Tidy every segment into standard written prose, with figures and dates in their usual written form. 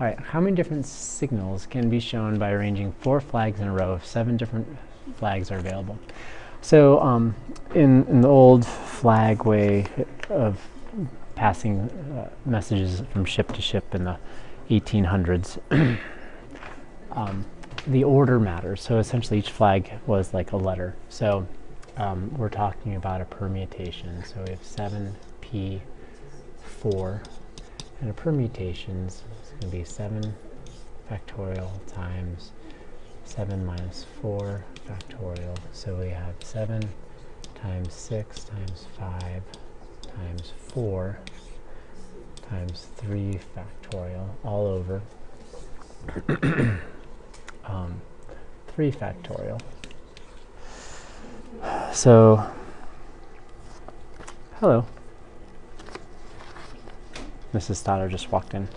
All right, how many different signals can be shown by arranging 4 flags in a row if 7 different flags are available? So in the old flag way of passing messages from ship to ship in the 1800s, the order matters. So essentially each flag was like a letter. So we're talking about a permutation. So we have 7p4, and a permutation is going to be 7 factorial times 7 minus 4 factorial. So we have 7 times 6 times 5 times 4 times 3 factorial all over 3 factorial. So, hello. Mrs. Stoddard just walked in.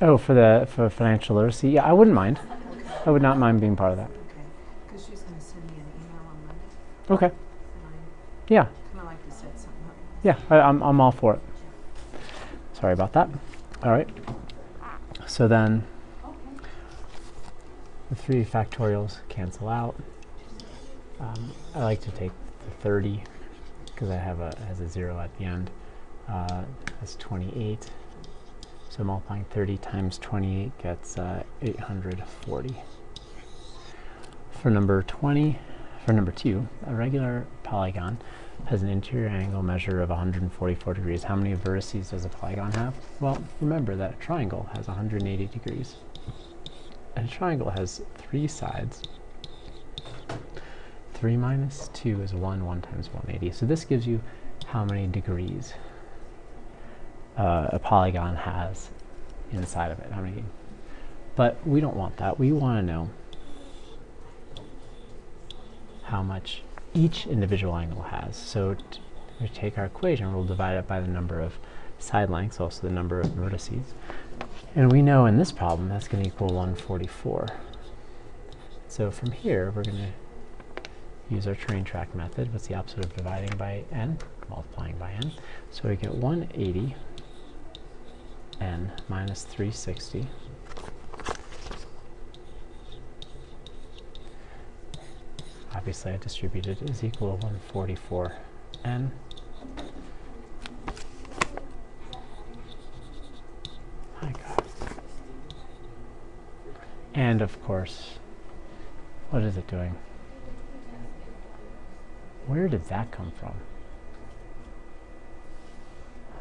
Oh, for financial literacy? Yeah, I wouldn't mind. Okay. I would not mind being part of that. Okay, because she's going to send me an email on Monday. Okay. Yeah. Kind of like to set something up. Yeah, I'm all for it. Sorry about that. All right. So then the 3 factorials cancel out. I like to take the 30 because it has a 0 at the end. That's 28. So multiplying 30 times 28 gets 840. For number 2, a regular polygon has an interior angle measure of 144 degrees. How many vertices does a polygon have? Well, remember that a triangle has 180 degrees. And a triangle has 3 sides. 3 minus 2 is 1, 1 times 180. So this gives you how many degrees a polygon has inside of it. How many? But we don't want that. We want to know how much each individual angle has. So we take our equation, we'll divide it by the number of side lengths, also the number of vertices. And we know in this problem that's going to equal 144. So from here, we're going to use our train track method. What's the opposite of dividing by n? Multiplying by n. So we get 180 n minus 360 obviously I distributed is equal to 144 n. My God. And of course, what is it doing? Where did that come from?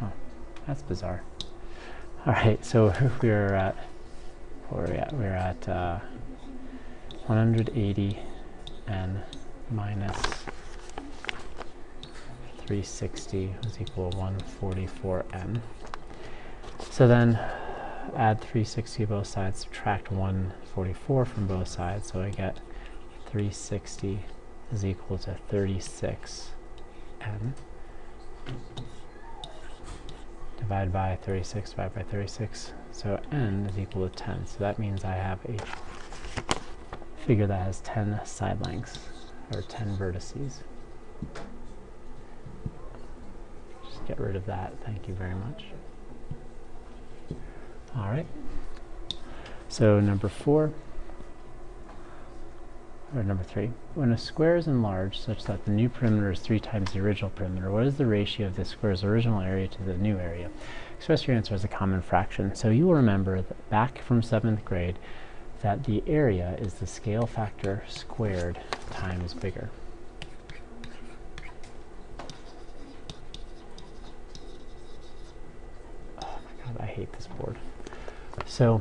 Huh, that's bizarre. All right, so we're at, where are we at? We're at 180 n minus 360 is equal to 144 n. So then add 360 both sides, subtract 144 from both sides, so I get 360 is equal to 36 n. Divide by 36, divide by 36, so n is equal to 10. So that means I have a figure that has 10 side lengths, or 10 vertices. Just get rid of that, thank you very much. All right, so number 4, or number 3, when a square is enlarged such that the new perimeter is 3 times the original perimeter, what is the ratio of the square's original area to the new area? Express your answer as a common fraction. So you will remember that back from 7th grade that the area is the scale factor squared times bigger. Oh my God, I hate this board. So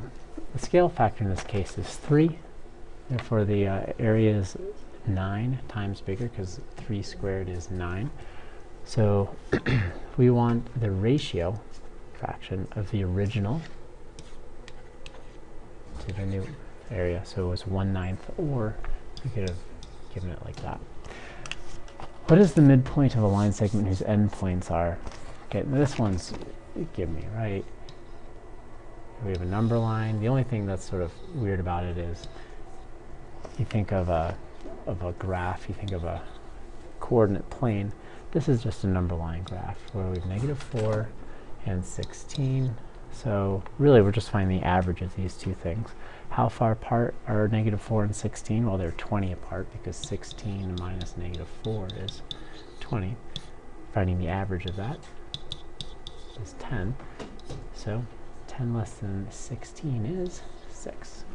the scale factor in this case is 3. Therefore, the area is 9 times bigger because 3 squared is 9. So we want the ratio fraction of the original to the new area. So it was 1/9, or we could have given it like that. What is the midpoint of a line segment whose endpoints are Okay, this one's give me, right? We have a number line. The only thing that's sort of weird about it is you think of a graph, you think of a coordinate plane. This is just a number line graph where we have -4 and 16. So really we're just finding the average of these two things. How far apart are -4 and 16? Well, they're 20 apart because 16 minus -4 is 20. Finding the average of that is 10. So 10 less than 16 is 6.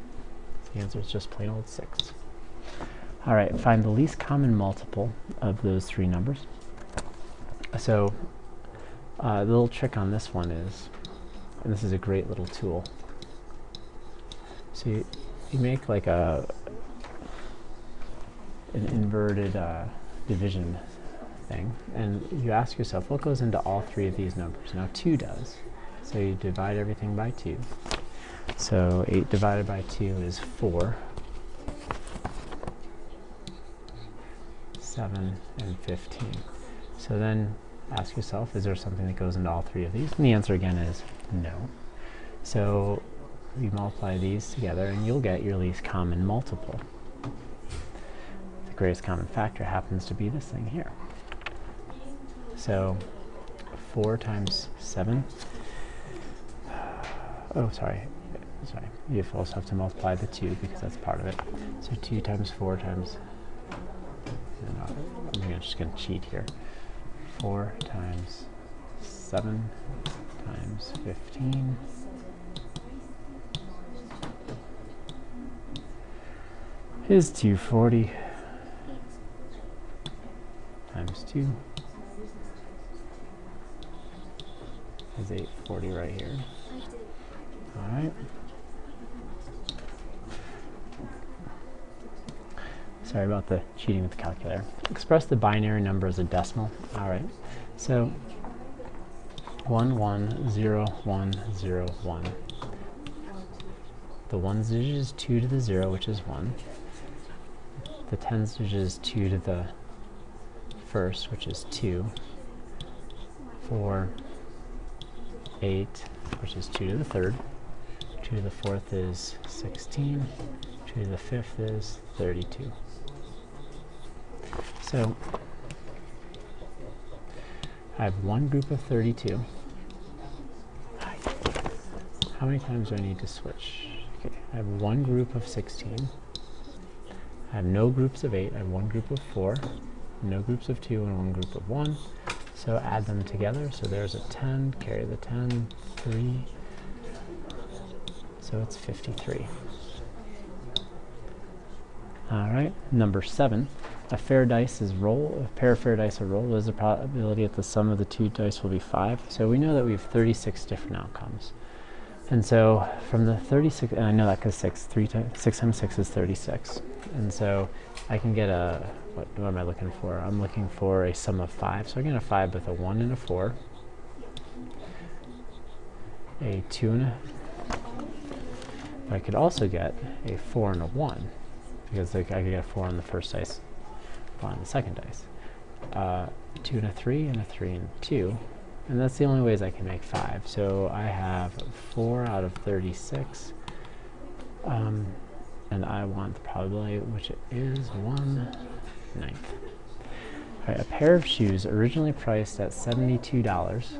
The answer is just plain old 6. All right, find the least common multiple of those three numbers. So the little trick on this one is, and this is a great little tool. So you make like an inverted division thing, and you ask yourself, what goes into all three of these numbers? Now 2 does. So you divide everything by 2. So 8 divided by 2 is 4. 7 and 15. So then ask yourself, is there something that goes into all three of these? And the answer again is no. So you multiply these together and you'll get your least common multiple. The greatest common factor happens to be this thing here. So 4 times 7. Oh, sorry. You also have to multiply the 2 because that's part of it. So 2 times 4 times, I'm just going to cheat here. 4 times 7 times 15 is 240 times 2 is 840 right here. All right. Sorry about the cheating with the calculator. Express the binary number as a decimal. All right. So 1101101. The 1's digit is 2 to the 0, which is 1. The 10's digit is 2 to the first, which is 2. 4, 8, which is 2 to the third. 2 to the fourth is 16. 2 to the fifth is 32. So I have one group of 32. How many times do I need to switch? Okay, I have one group of 16. I have no groups of 8. I have one group of 4, no groups of 2, and one group of 1. So add them together. So there's a 10, carry the 10, 3. So it's 53. All right, number 7. A pair of fair dice are rolled. There's a probability that the sum of the two dice will be 5. So we know that we have 36 different outcomes. And so from the 36, and I know that because 6 times 6 is 36. And so I can get a, what am I looking for? I'm looking for a sum of 5. So I get a 5 with a 1 and a 4. A 2 and a, I could also get a 4 and a 1. Because I could get a 4 on the first dice, 1 on the second dice. 2 and a 3, and a 3 and 2. And that's the only ways I can make 5. So I have 4 out of 36. And I want the probability, which is 1/9. All right, a pair of shoes originally priced at $72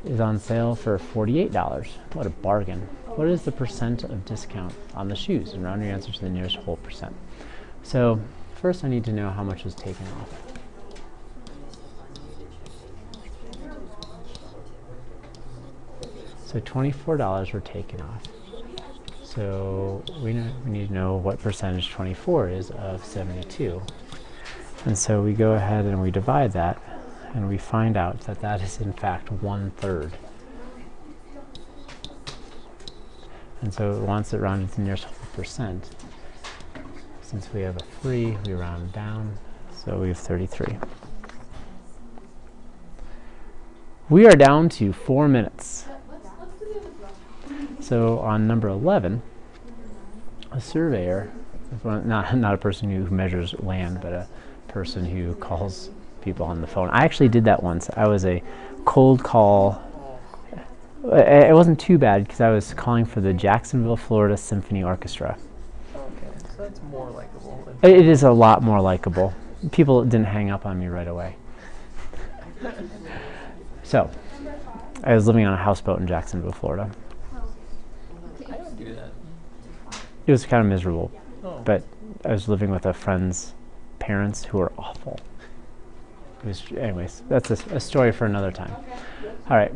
is on sale for $48. What a bargain. What is the percent of discount on the shoes? And round your answer to the nearest whole percent. So first I need to know how much was taken off. So $24 were taken off. So we need to know what percentage 24 is of 72. And so we go ahead and we divide that, and we find out that that is in fact 1/3. And so it wants it rounded to the nearest whole percent. Since we have a 3, we round down, so we have 33. We are down to 4 minutes. So on number 11, a surveyor, not a person who measures land, but a person who calls people on the phone. I actually did that once. I was a cold call. It wasn't too bad because I was calling for the Jacksonville, Florida Symphony Orchestra. Okay, so that's more likable. It is a lot more likable. People didn't hang up on me right away. So, I was living on a houseboat in Jacksonville, Florida. I would do that. It was kind of miserable, Oh. but I was living with a friend's parents who were awful. It was, anyways, that's a story for another time. All right,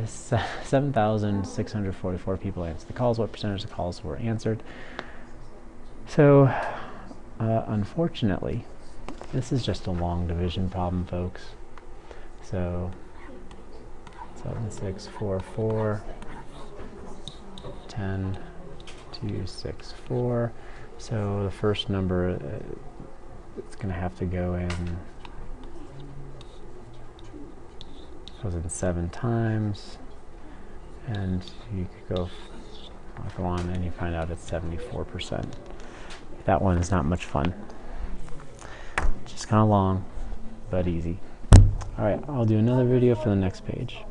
7,644 people answered the calls. What percentage of calls were answered? So, unfortunately, this is just a long division problem, folks. So, 7644, 10, 264. So the first number, it's going to have to go in. Goes in 7 times, and you could go on and you find out it's 74%. That one is not much fun. Just kind of long, but easy. All right, I'll do another video for the next page.